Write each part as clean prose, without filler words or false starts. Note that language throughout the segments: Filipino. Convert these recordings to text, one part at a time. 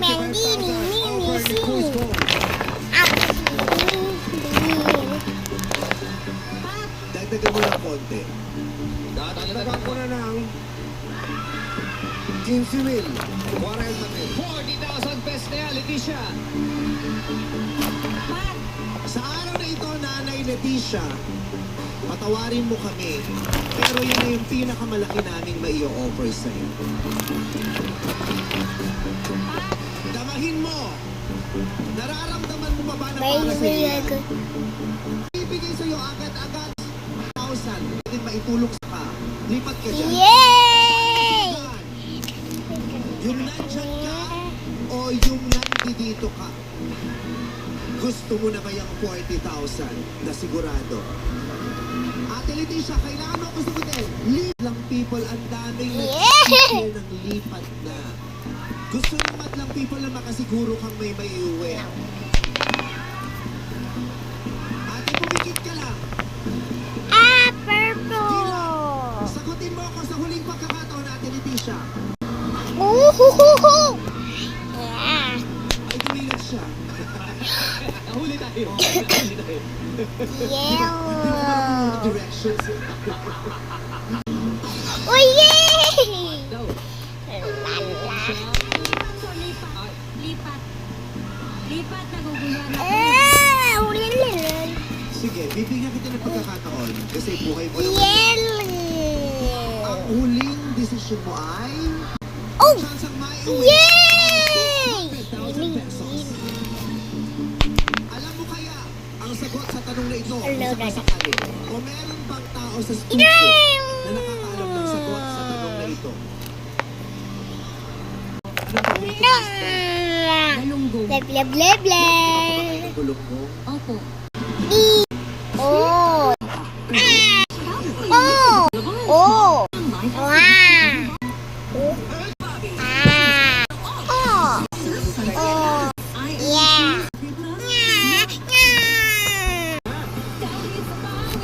Mendini, Mini, Si. Dagdagan mo ng konti. Dagdagan ko na ng 15,000. 40,000. 40,000 pesos na yan, Leticia. Sa araw na ito, Nanay Leticia, patawarin mo kami. Pero yun na yung pinakamalaki naming mai-offer sa'yo. Damahin mo. Nararamdaman mo ba na para sa'yo? Ibigay sa'yo agad-agad 1,000. Pwede maitulong sa ka. Lipat ka dyan. Yay! Yung nandyan ka o yung nandito ka? Gusto mo na ba yung 40,000 na sigurado? Ate Leticia, kailangan mo ako sagutin. Lipat lang people, ang daming nagsisigil ng lipat na. Gusto naman lang people na makasiguro kang may maiuwi. Ate, pumikit ka lang. Purple. Sagutin mo ako sa huling pagkakataon, Ate Leticia. Uhuhuhu. Yeah. Ay, tumilat siya. Nahuli tayo. Yellow. Directions. Oh, yay! Daw. Lala. Lipat. Lipat, nagugulan ako. Ulilil. Sige, bibigyan kita ng pagkakataon kasi buhay mo naman. Yellow. Ang huling desisyon mo ay Oh! chance ang maiuwi. Yay! 100,000 pesos. Alam mo kaya ang sagot sa tanong na ito Hello, kung Dada. sakasakali? O meron bang tao sa studio Yay! na nakakaalam ng sagot sa tanong na ito? Ano ba dito? Galunggong. Blah, blah, blah, blah. Ang gulong mo? Opo. Oh! Oh! Oh! Wow! Oh! Oh! Yeah!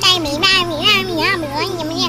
Mami, mami, mami, mami, mami, mami,